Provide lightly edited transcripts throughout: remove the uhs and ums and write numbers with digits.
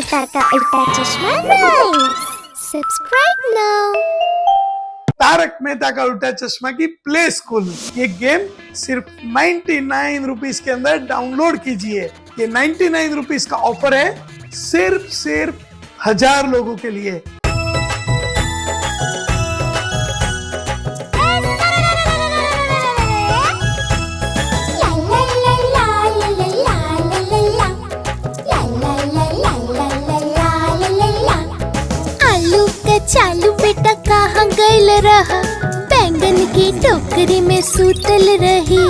अवतार का उल्टा चश्मा सब्सक्राइब नाउ। तारक मेहता का उल्टा चश्मा की प्ले स्कूल, ये गेम सिर्फ 99 रुपीज के अंदर डाउनलोड कीजिए। ये 99 रुपीज का ऑफर है, सिर्फ 1000 लोगों के लिए। चालू बेटा कहाँ गइल रहा, बैंगन की टोकरी में सूतल रही।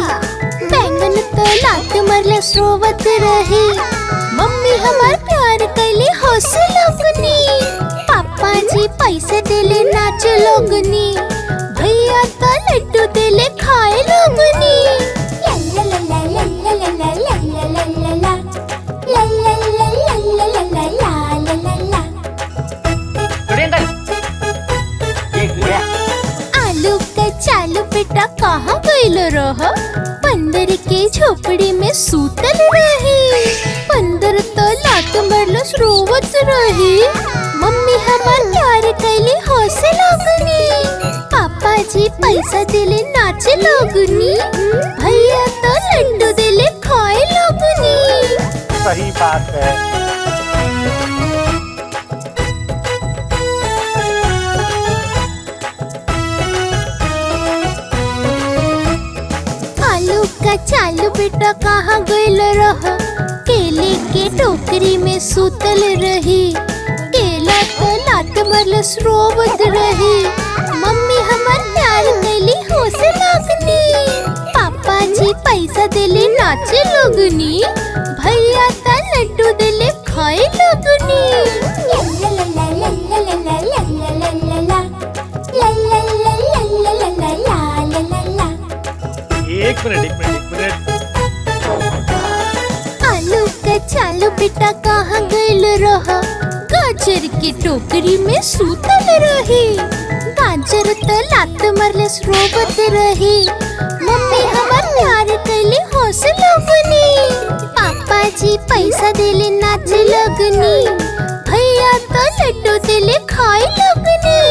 बैंगन तो लात मरले सोवत रही। मम्मी हमार प्यार कैली हंस लोगनी, पापा जी पैसे देले नाच लोगनी, भैया तो लड्डू देले खाए लोगनी। चालू बेटा कहाँ गइल रहा, बंदर के झोपड़ी में सूतल रही। बंदर तो लात मरलस रोवत रही। मम्मी हमार प्यार कैली हंस लोगनी, पापा जी पैसा देले नाच लोगनी, भैया तो लड्डू देले खाए लोगनी। सही बात है। चालू बेटा कहाँ गइल रहा, केले के टोकरी में सूतल रही। केला तो लात मरलस रोवत रही। मम्मी हमार प्यार कैली हंस लोगनी, पापा जी पैसा देले नाचे लोगनी, भैया तो लड्डू देले खाए लोगनी। एक मिनट। आलू का चालू बेटा कहाँ गइल रहा, गाजर की टोकरी में सूतल रही। गाजर तो लात मरलस रोवत रही। मम्मी हमार प्यार कैली हंस लोगनी, पापा जी पैसा देले नाच लोगनी, भैया तो लड्डू देले खाए लोगनी।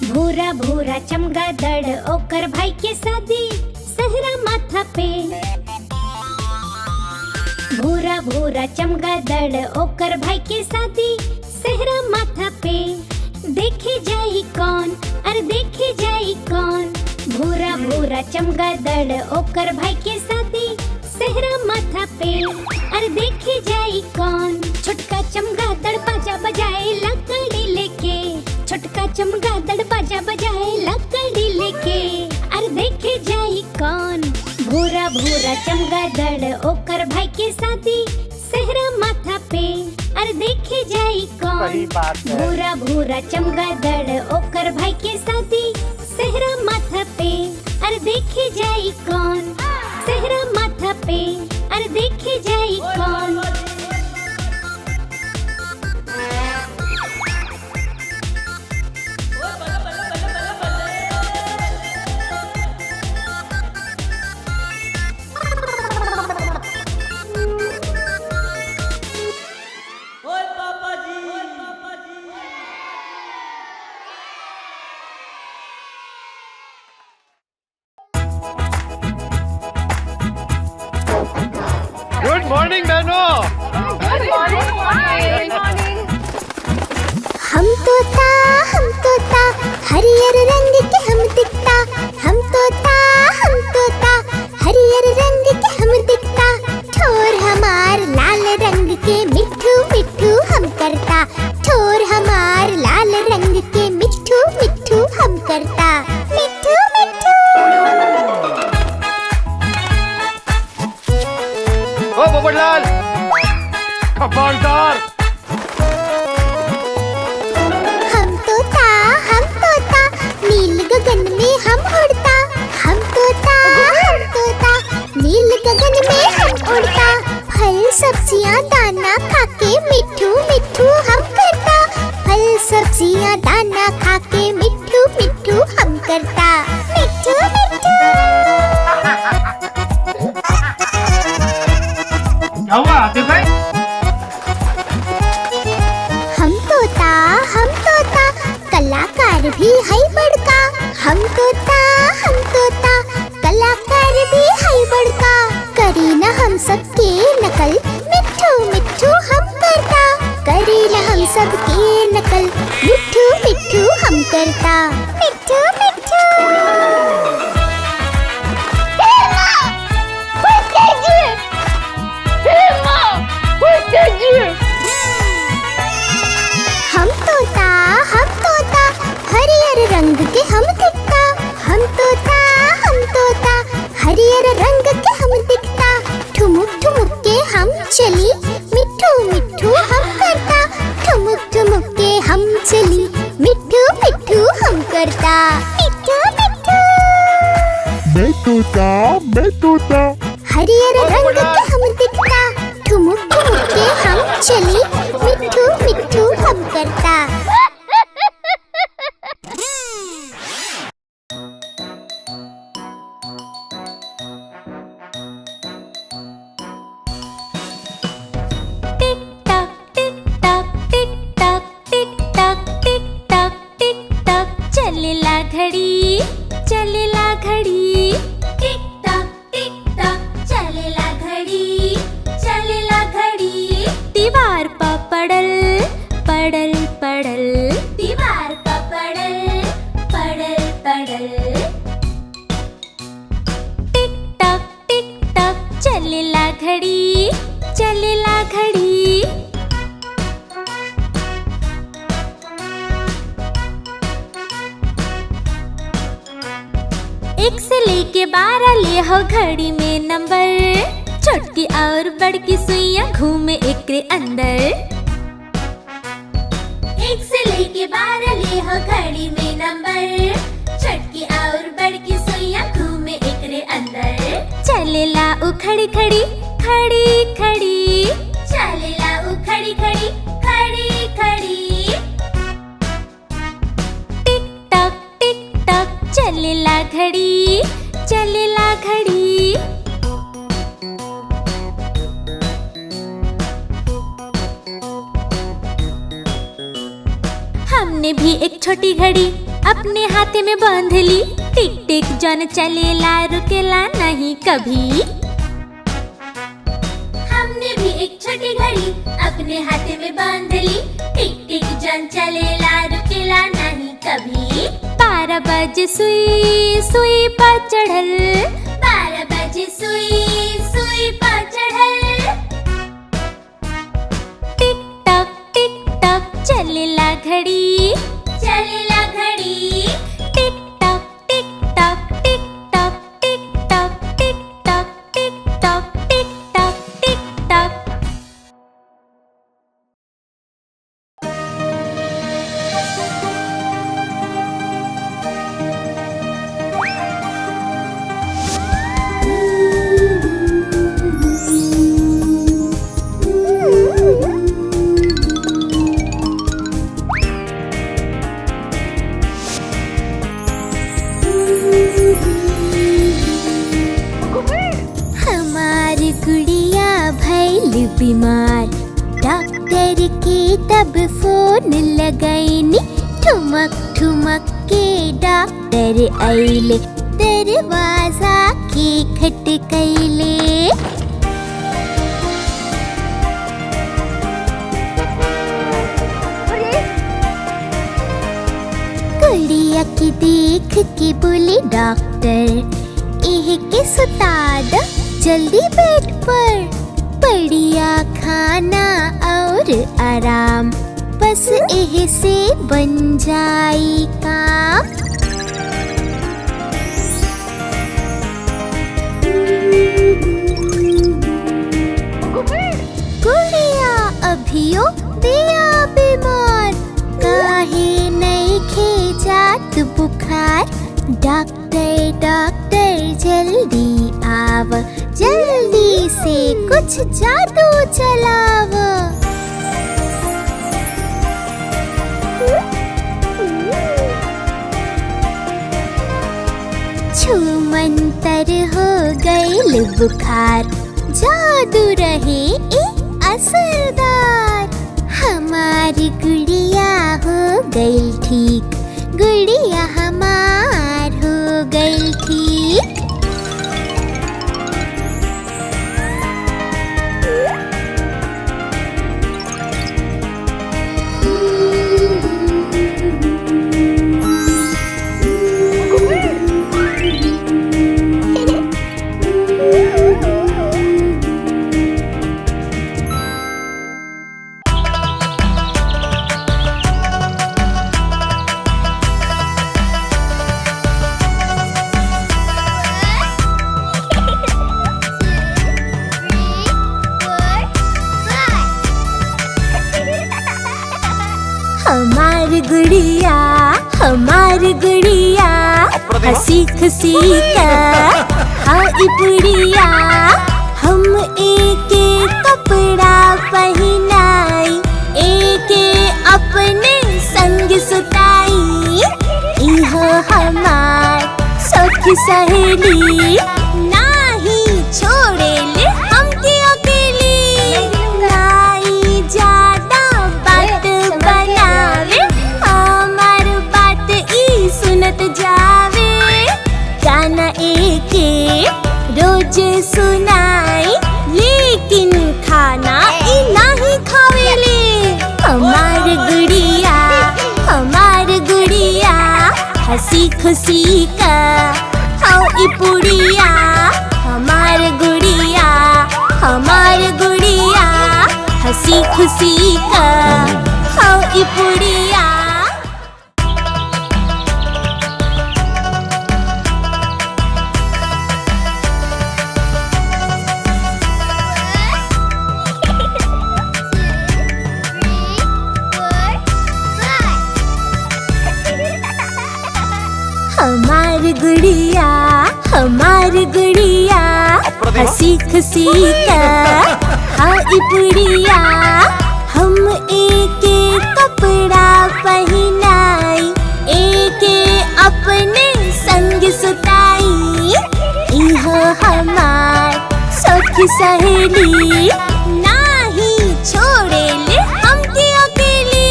भूरा भूरा चमगादड़ ओकर भाई के शादी सहरा माथा पे। भूरा भूरा चमगादड़ ओकर भाई के शादी सहरा माथा पे। देखे जाई कौन, अरे देखे जाई कौन। भूरा भूरा चमगादड़ ओकर भाई के शादी सहरा माथा पे, अरे देखे जाई कौन। छोटका चमगादड़ बाजा बजाए लकड़ी लेके, छोटका चमगादड़ बाजा बजाए लकड़ी लेके, अरे देखे जाई कौन। भूरा भूरा चमगादड़ ओकर भाई के शादी सहरा माथा पे, अरे देखे जाई कौन। सही बात है। भूरा भूरा चमगादड़ ओकर भाई के शादी सहरा माथा पे, अरे देखे जाई कौन। सहरा माथा पे, अरे देखे जाई कौन। गुड मॉर्निंग बहनों। हम तोता हरियर रंग के हम दिखता। हम तोता हरियर रंग के हम दिखता। ठोर हमार लाल रंग के मिठू मिठू हम करता। ठोर हमार लाल रंग के मिठू मिठू हम करता। मिठू मिठू। ओ पोपटलाल, खबरदार। हम तोता उड़ता, फल सब्जियाँ दाना खाके मिठू मिठू हम करता। फल सब्जियाँ दाना खाके मिठू मिठू हम करता। मिठू मिठू। क्या हुआ आतिफ भाई? हम तोता कलाकार भी है बड़का। हम तोता कलाकार भी है बड़का। करी न हम सबके नकल मिठू मिठू हम करता। करी न हम सबके नकल मिठू मिठू हम करता। मिठू मिठू। हम तोता हरियर रंग के हम दिखता। हम तोता हरियर रंग के हम दिखता। ठुमुक ठुमुक के हम चली मिठू मिठू हम करता। ठुमुक ठुमुक के हम चली मिठू मिठू हम करता। मिठू मिठू। मैं तोता हरियर रंग के हम दिखता। ठुमुक ठुमुक के हम चली मिठू मिठू हम करता। टिक टक टिक टक टिक टक टिक टक टिक टक टिक टक चलेला घड़ी टिक टक चलेला घड़ी दीवार पर पड़ल दीवार पर पड़ल टिक टक चलेला घड़ी एक से लेके 12 ले हो घड़ी में नंबर। छोटकी और बड़की सुइयां घूमे एकरे अंदर। एक से लेके 12 ले हो घड़ी में नंबर। छोटकी और बड़की सुइयां घूमे एकरे अंदर। चलेला उखड़ी खड़ी चलेला उखड़ी खड़ी टिक टक चलेला घड़ी हमने भी एक छोटी घड़ी अपने हाथ में बांध ली। टिक टिक जन चलेला रुकेला नहीं कभी। हमने भी एक छोटी घड़ी अपने हाथ में बांध ली। टिक टिक जन चलेला रुकेला नहीं कभी। 12 बजे सुई पर चढ़ल 12 बजे सुई पर चढ़ल। टिक टक चलेला घड़ी टिक टक टिक टक टिक टक टिक टक टिक टक टिक टक टिक टक टिक टक। हमारी गुड़िया भइल बीमार। डॉक्टर के तब फोन लगैनी। ठुमक के डॉक्टर आइले। दरवाजा के खटकैले। गुड़िया की देख के बोले डॉक्टर एह के सुता दो जल्दी बेड पर। बढ़िया खाना और आराम बस एह से बन जाई काम। गुड़िया अभियो दिया बीमार। काहे नहीं खे जात बुखार। डॉक्टर जल्दी आव जल्दी से कुछ जादू चलाव। छूमंतर हो गए बुखार, जादू रहे असरदार। हमारी गुड़िया हो गई ठीक, गुड़िया हमार हो गई ठीक। हमारी गुड़िया हंसी खुशी का हाई बुढ़िया। हम एक कपड़ा पहनाई, एक अपने संग सुताई। इहो हमार सखी सहेली, नाही छोड़े ले हमके अकेली। नाई ज्यादा बात बनावे, हमार बात ई सुनत जावे। गाना एके रोज सुनाई, लेकिन खाना ई नाही खावेले। हमार गुड़िया हंसी खुशी का हाउ ई पुड़िया। हमार गुड़िया हंसी खुशी का हाउ ई पुड़िया। हमारी गुड़िया हंसी खुशी का हाई बुढ़िया। हम एक कपड़ा पहनाई, एक अपने संग सुताई। इहो हमार सखी सहेली, नाही छोड़े ले हमके अकेली।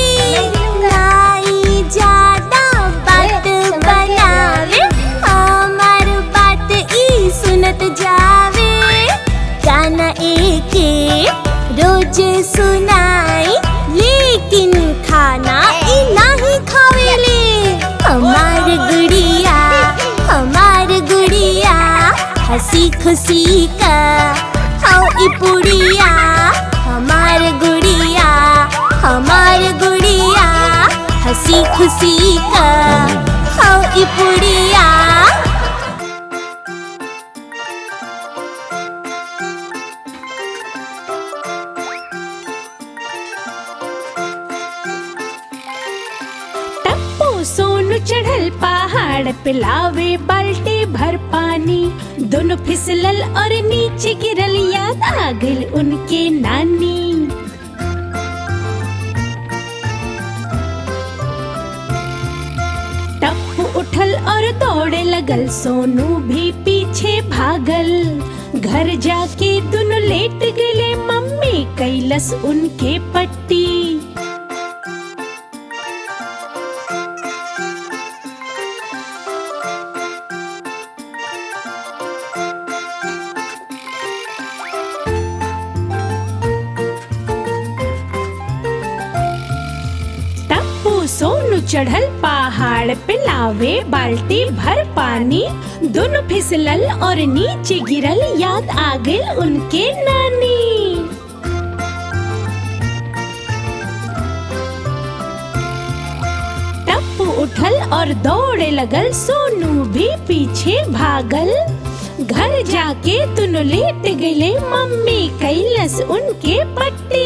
नाई ज्यादा बात बनावे, हमार बात ई सुनत जावे। गाना एके रोज सुनाई, लेकिन खाना ई नाही खावेले। हमार गुड़िया हंसी खुशी का हाउ ई पुड़िया। हमार गुड़िया हंसी खुशी का हाउ ई पुड़िया। सोनू चढ़ल पहाड़ पे लावे बाल्टी भर पानी। दोनों फिसलल और नीचे गिरल, याद आ गइल उनके नानी। टप्पू उठल और दौड़े लगल, सोनू भी पीछे भागल। घर जाके दोनों लेट गए, मम्मी कैलस उनके पट्टी। सोनू चढ़ल पहाड़ पे लावे बाल्टी भर पानी। दोनों फिसलल और नीचे गिरल, याद आ गइल उनके नानी। टप्पू उठल और दौड़े लगल, सोनू भी पीछे भागल। घर जाके दोनों लेट गए, मम्मी कैलस उनके पट्टी।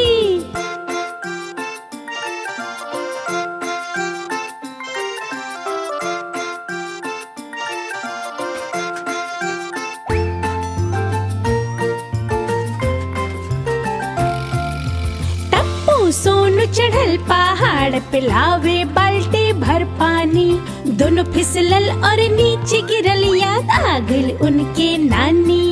सोनू चढ़ल पहाड़ पे लावे बाल्टी भर पानी। दोनों फिसलल और नीचे गिरल, याद आ गइल उनके नानी।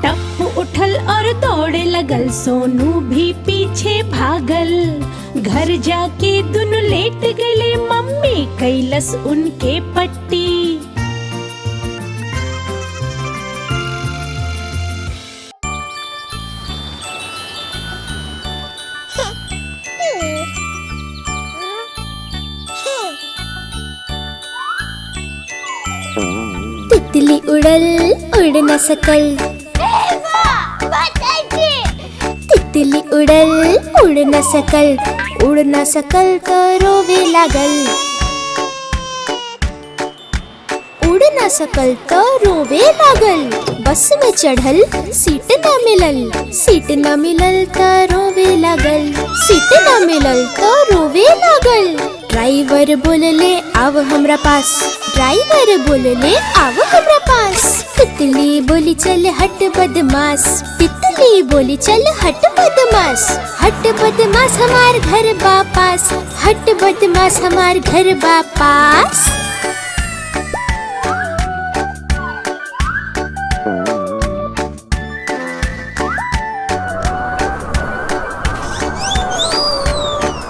टप्पू उठल और दौड़े लगल, सोनू भी पीछे भागल। घर जाके दोनों लेट गले, मम्मी कैलस उनके पट्टी। तितली उड़ल उड़ न सकल, तितली उड़ल उड़ न सकल, उड़ न सकल तो रोवे लागल। उड़ न सकल तो रोवे लागल। बस में चढ़ल सीट न मिलल, सीट न मिलल तो रोवे लागल। सीट न मिलल तो रोवे लागल। ड्राइवर बोलले आव हमरा पास, ड्राइवर बोलले आव हमरा पास। तितली बोली चल हट बदमाश, तितली बोली चल हट बदमाश। हट बदमाश हमार घर वापस, हट बदमाश हमार घर वापस।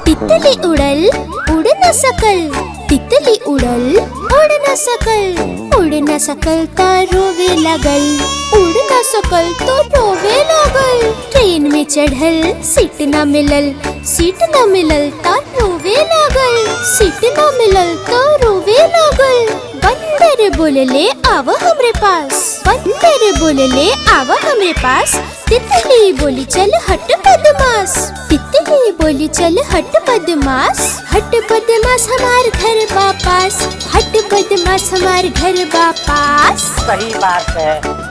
तितली उड़ल उड़ न सकल, तितली उड़ल उड़ न सकल, उड़ न सकल तो रोवे लगल। उड़ न सकल तो रोवे लगल। ट्रेन में चढ़ल सीट न मिलल, सीट न मिलल तो रोवे लगल। सीट न मिलल तो रोवे लगल। बंदर बोलले आव हमरे पास, बंदर बोलले आव हमरे पास। तितली बोली चल हट बदमाश, तितली बोली चल हट बदमाश। हट बदमाश हमार घर वापस, हट बदमाश हमार घर वापस। सही बात है।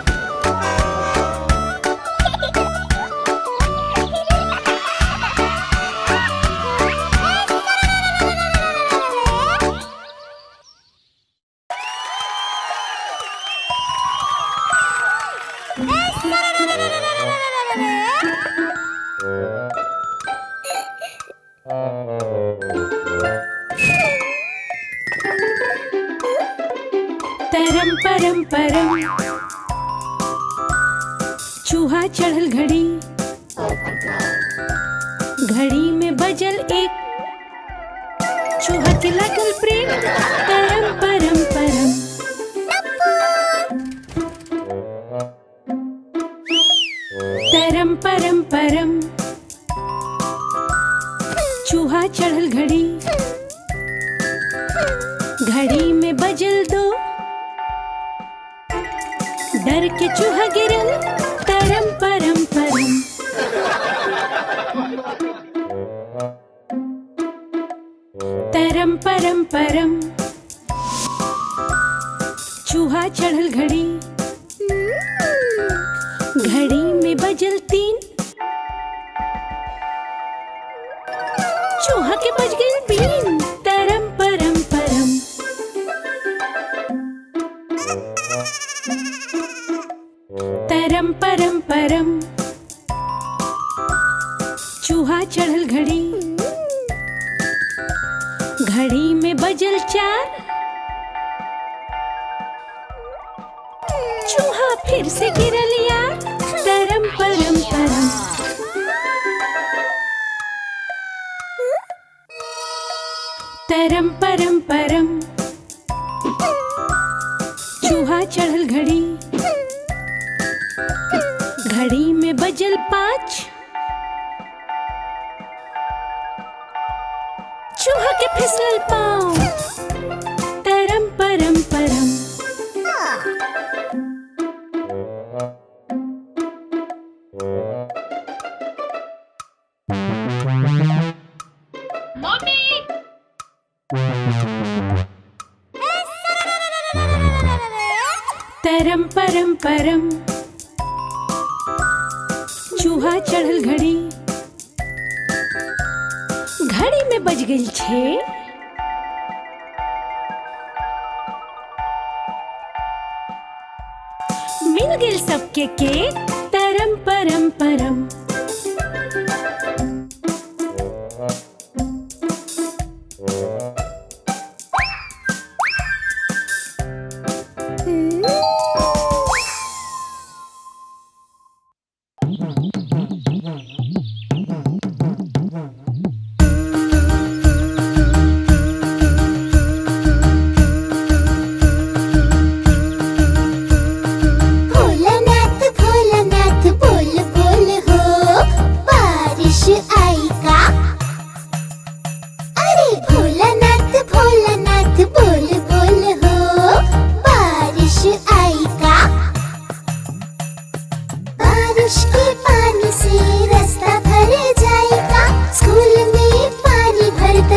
तरम परम परम, चूहा चढ़ल घड़ी। घड़ी में बजल एक, चूहा के लागल प्रेम। तरम परम परम, तरम परम परम, चूहा चढ़ल घड़ी। घड़ी में बजल दो, डर के चूहा गिरल। तरम परम परम, तरम परम परम, चूहा चढ़ल घड़ी। घड़ी में बजल तीन, चूहा के बज गई बीन। तरम परम परम, तरम परम परम, चूहा चढ़ल घड़ी। घड़ी में बजल चार, चूहा फिर से गिरल यार। तरम परम परम, तरम परम परम, चूहा चढ़ल घड़ी। घड़ी में बजल पाँच, चूहा के फिसलल पाँव। तरम परम परम, तरम परम परम, चूहा चढ़ल घड़ी। घड़ी में बज गई 6, मिल गेल सबके के तरम परम परम।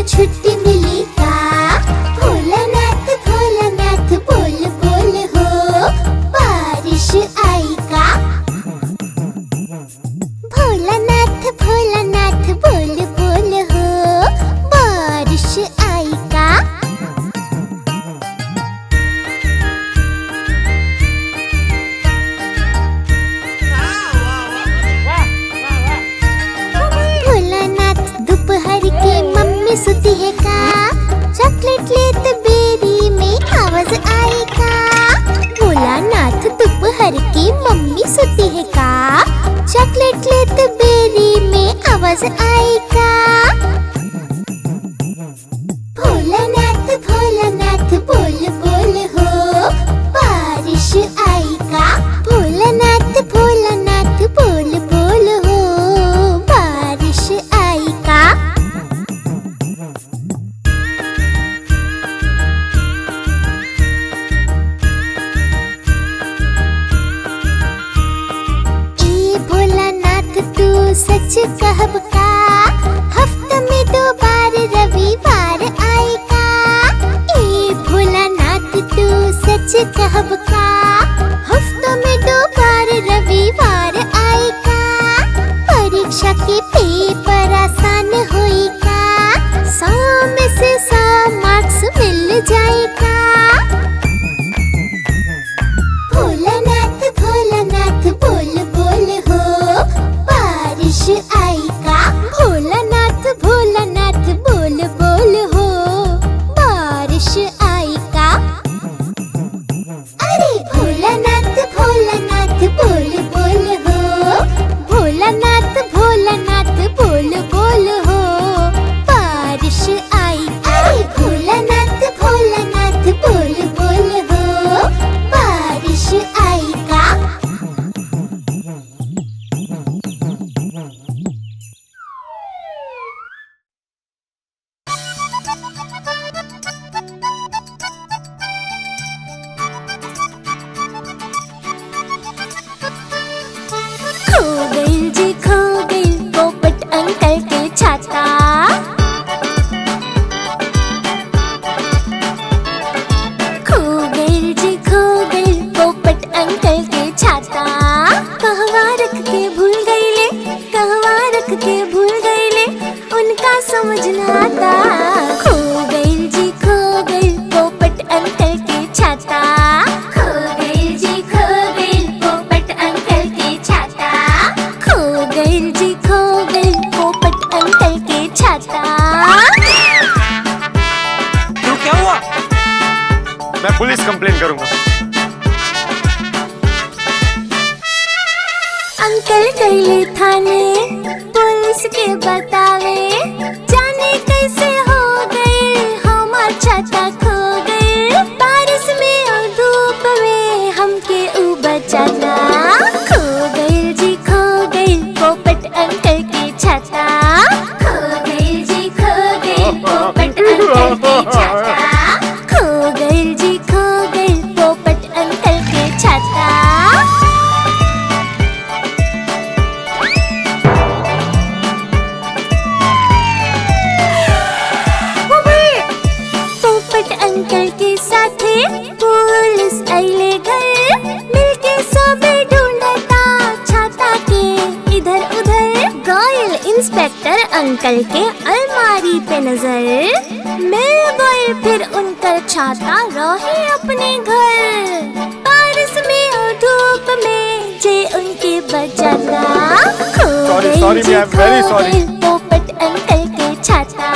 छुट्टी मिली का भोलानाथ भोलानाथ बोल बोल हो बारिश आई का। भोलानाथ भोलानाथ बोल बोल हो बारिश आई का। भोलानाथ दोपहर के मम्मी सुती है का चॉकलेट लेत बेरी में आवाज आई का। भोलानाथ दोपहर की मम्मी सुती है का चॉकलेट लेत बेरी में आवाज आई का। भोलानाथ भोलानाथ बोल बोल हो बारिश आई का। भोलानाथ भोलानाथ बोल बोल हो बारिश आई का। तू सच कहब का हफ्ते में 2 बार रविवार आए का। ए भोलानाथ तू सच कहब का हफ्ते में 2 बार रविवार आए का। परीक्षा के पेपर आसान होई का 100 में से 100 मार्क्स मिल जाएगा। भोलानाथ भोलानाथ बोल बोल हो बारिश आई का। भोलानाथ भोलानाथ बोल बोल हो बारिश आई का। अरे भोलानाथ भोलानाथ बोल बोल हो भोलानाथ भोलानाथ बोल बोल हो बारिश आई। अरे भोलानाथ भोलानाथ बोल बोल हो बारिश आई का। खो गई जी खो गई पोपट अंकल के छाता। खो गई जी खो गई पोपट अंकल के छाता। कहवा रख के भूल गई ले कहवा रख के भूल गई ले उनका समझ ना आता। खो गई जी खो गई पोपट अंकल के छाता। खो गई जी खो गई पोपट अंकल के छाता। खो गई जी खो गई पोपट अंकल के छाता। क्यों क्या हुआ? मैं पुलिस कंप्लेन करूंगा। अंकल गईले थाने पुलिस के बतावे जाने कैसे हो गए हमार छाता खो गए। बारिश में और धूप में हमके ऊ बचाता। खो गई जी खो गई पोपट अंकल के छाता। खो गई जी खो गई पोपट अंकल के छाता। खो गई जी खो गई पोपट अंकल के छाता। पोपट अंकल के साथे पुलिस आइले घर मिलके सबे ढूंढता छाता के इधर उधर। गए इंस्पेक्टर अंकल के अलमारी पे नजर मिल गए फिर उनका छाता रहे अपने घर। बारिश में और धूप में बजाता। Sorry, मैं very sorry। पोपट अंकल के छाता,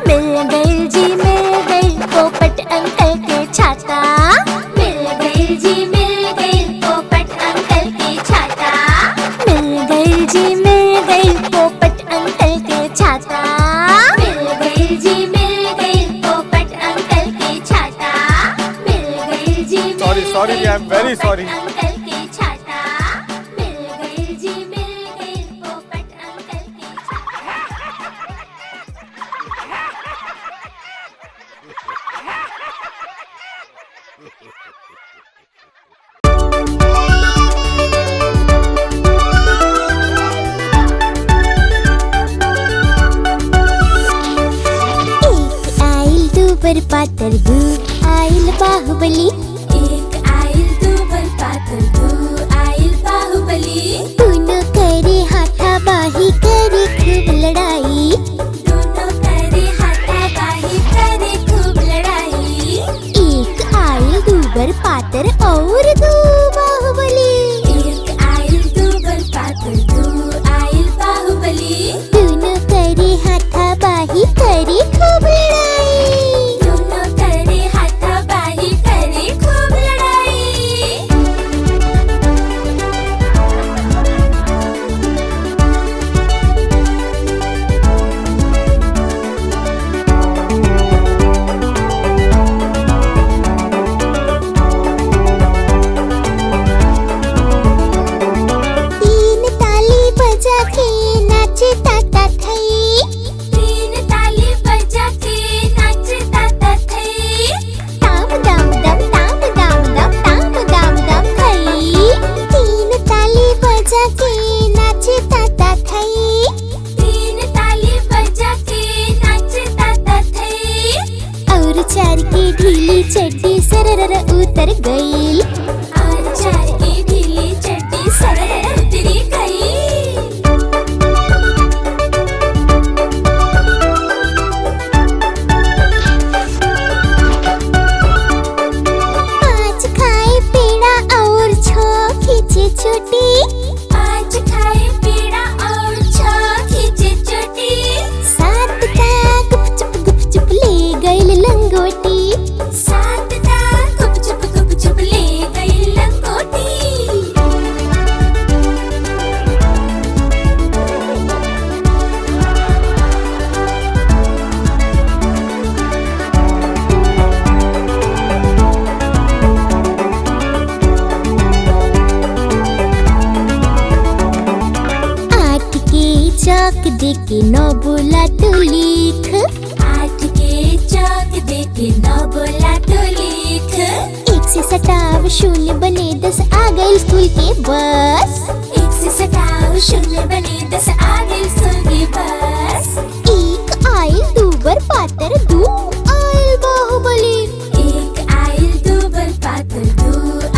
मिल गई जी मिल गई पोपट अंकल के छाता, मिल गई जी मिल गई पोपट अंकल के छाता, मिल गई जी मिल गई पोपट अंकल के छाता, मिल गई जी मिल गई पोपट अंकल के छाता, मिल गई जी Sorry, मैं very sorry। अंकल के छाता, मिल गई जी मिल गई पोपट अंकल के छाता। एक आइल दुबर पातर दू आइल बाहुबली, एक आइल दुबर पातर दू आइल बाहुबली, दोनों करे हाथाबाही करे खूब लड़ाई, दोनों करे हाथाबाही करे खूब लड़ाई। एक आइल दुबर पातर और दू बाहुबली, एक आइल दुबर पातर दू आइल बाहुबली, दोनों करे हाथाबाही करे खूब लड़ाई, दोनों करे हाथाबाही करे खूब लड़ाई। तीन ताली बजा के नाचे ताता थई, तीन ताली बजा के नाचे ताता थई, ताम दाम दम ताम दाम दम ताम दाम दम थई, तीन ताली बजा के नाचे ताता थई, तीन ताली बजा के नाचे ताता थई। और चार की ढीली चड्डी सरर उतर गई, और चार की ढीली चड्डी सरर उतरी गई। पाँच खाए पेड़ा और छो खींचे चोटी, पाँच खाए पेड़ा और छो खींचे चोटी, सात का गुपचुप ले गई लंगोटी, सात का गुपचुप ले गई लंगोटी। आठ के चौक दे के नौ बोला तो लिख, आठ के चौक दे के नौ बोला तो लिख, एक से सटाव शून्य बने 10 आ गए स्कूल के बस, एक से सटाव शून्य बने 10 आ गए स्कूल के बस। एक आइल दुबर पातर दू आइल बाहुबली, एक आइल दुबर पातर दू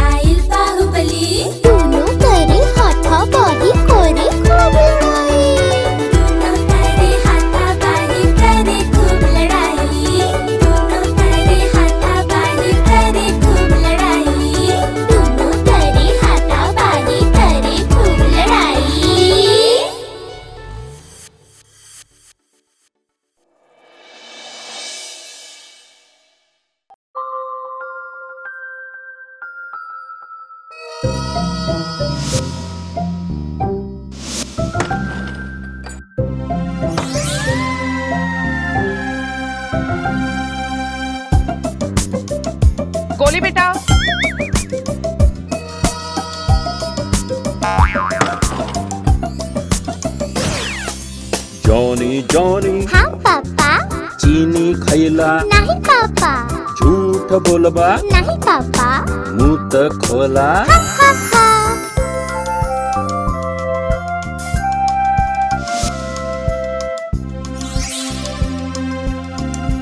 आइल बाहुबली, दोनों करे हाथाबाही करे खूब लड़ाई, दोनों करे हाथाबाही करे खूब लड़ाई, दोनों करे हाथाबाही करे खूब लड़ाई, दोनों करे हाथाबाही करे खूब लड़ाई। गोली बेटा। जॉनी जॉनी हाँ पापा। चीनी खैला नहीं पापा। झूठ बोलबा नहीं पापा। मुंह त खोला हा हा हा।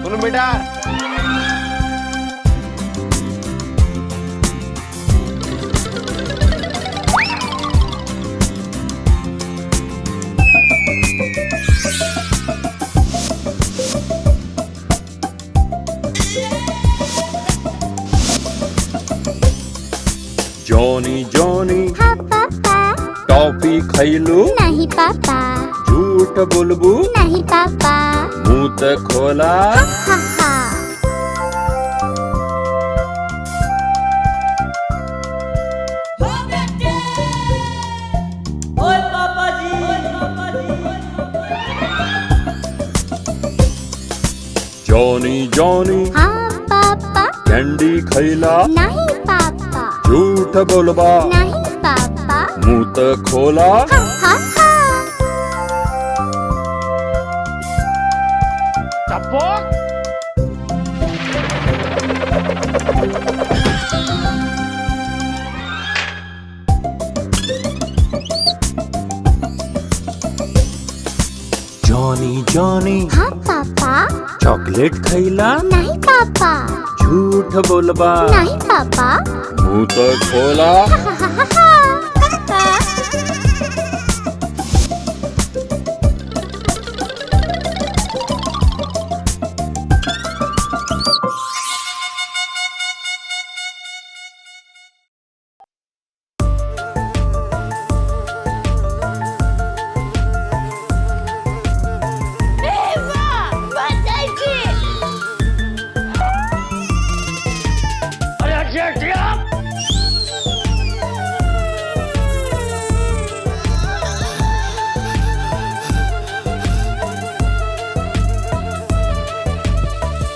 सुनो बेटा, जॉनी जॉनी टॉफी खैलू नहीं पापा, झूठ बोलबू नहीं पापा। मुंह त खोला हा हा। जॉनी जॉनी हाँ पापा, कैंडी खैला नहीं पापा, झूठ बोलबा नहीं पापा। मुंह त खोला हा हा हा। जॉनी जॉनी हाँ पापा, चॉकलेट खैला नहीं पापा, झूठ बोलबा नहीं पापा। मुंह त खोला हा हा हा हा।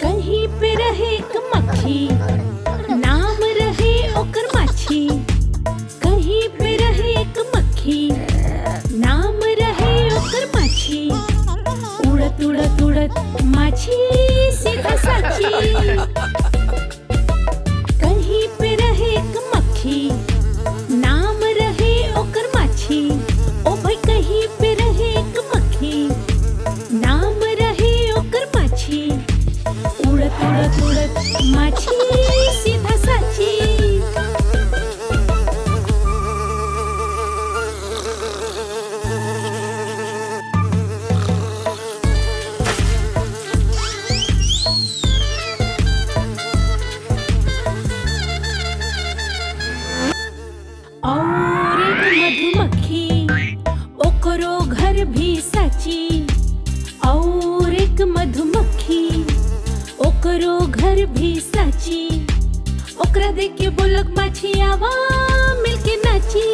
कहीं पे रहे एक मक्खी, नाम रहे ओकर माछी। कहीं पे रहे एक मक्खी, नाम रहे ओकर माछी। उड़त उड़त उड़त माछी सीधा साची। कहीं पे रहे एक मक्खी, नाम रहे ओकर माछी। ओ भाई कहीं पे रहे एक मक्खी, नाम रहे ओकर माछी। उड़त उड़त उड़त माछी सीधा साची। और एक मधुमक्खी, ओकरो घर भी साची। और एक मधुमक्खी, ओकरो घर भी साची। ओकरा देख के बोलक माछी आवा मिलके नाची।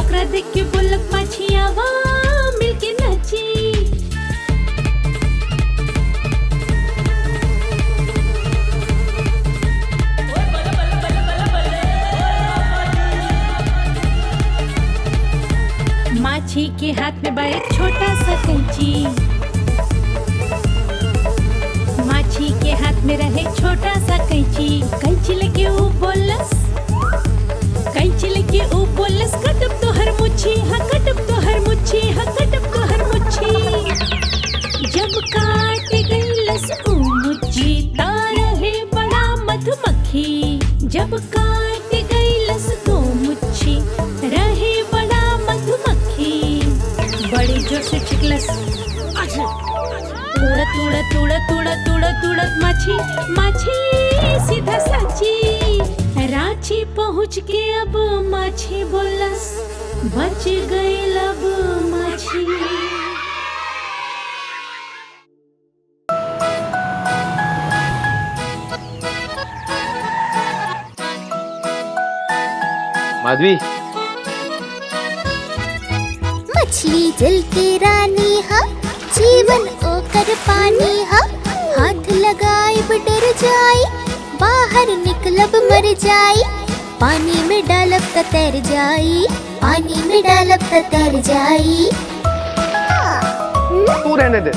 ओकरा देख के बोलक माछी आवा मिलके नाची। माछी के हाथ में बा एक छोटा सा कैंची। माछी के हाथ में रहे छोटा सा कैंची। कैंची लेके वो बोलस, कैंची लेके वो बोलस, कटब तो हर मुच्छी, हाँ कटब तो हर मुच्छी, हाँ कटब तो हर मुच्छी। जब काट गईलस ऊ मुच्छी, ता रहे बड़ा मधुमक्खी। जब काट गईलस ऊ मुच्छी, रहे बड़ा मधुमक्खी। बड़ी जोर से छिकलस, उड़त उड़त उड़त उड़त उड़त उड़त माछी, माछी सीधा साची। रांची पहुँच के अब माछी बोलस, बच गई अब माछी। माधवी मछली जल के रानी हा, जीवन ओकर पानी हा। हाथ लगाए डर जाई, बाहर निकलब मर जाई। पानी में डालब त तैर जाई, पानी में डालब त तैर जाई। तू रहने दे।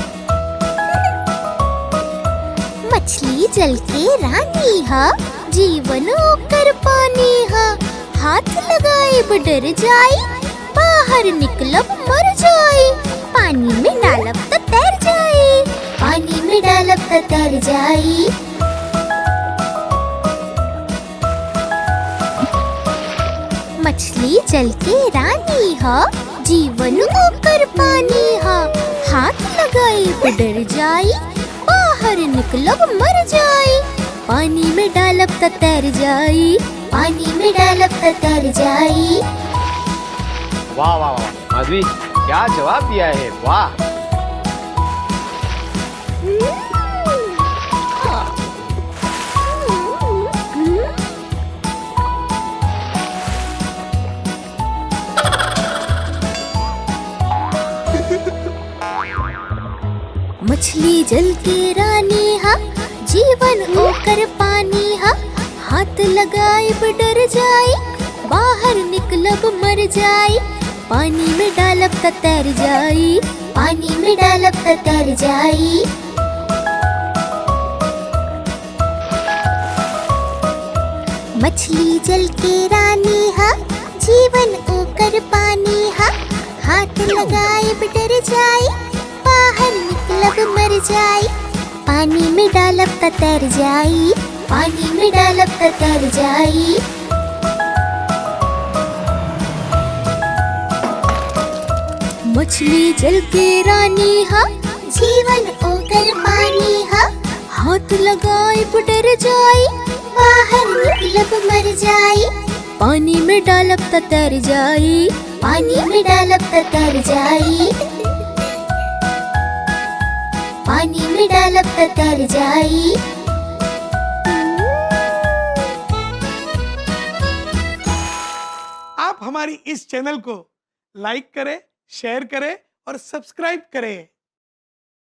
मछली जल के रानी हा, जीवन ओकर पानी हा। हाथ लगाए डर जाई, बाहर निकलब मर जाई। पानी में डालब त तैर जाई, पानी में डालब त तैर जाई। मछली जल के रानी हा, जीवन ओकर पानी हा। हाथ लगाए डर जाई, बाहर निकलब मर जाई। पानी में डालब त तैर जाई, पानी में डालब त तैर जाई। वाह वाह वाह माधवी, क्या जवाब दिया है, वाह। मछली जल की रानी हा, जीवन ओकर पानी हा, हाथ लगाए डर जाई, बाहर निकलब मर जाई, पानी में डालब त तैर जाई, पानी में डालब त तैर जाई। मछली जल के रानी हा, जीवन ओकर पानी हा, हाथ लगाए डर जाई, बाहर निकलब मर जाई, पानी में डालब त तैर जाई, पानी में डालब त तैर जाई। मछली जल के रानी हा, जीवन ओकर पानी हा, हाथ लगाए डर जाई, बाहर निकलब मर जाई, पानी में डालब त तैर जाई, पानी में डालब त तैर जाई, पानी में डालब त तैर जाई। आप हमारी इस चैनल को लाइक करें, शेयर करें और सब्सक्राइब करें।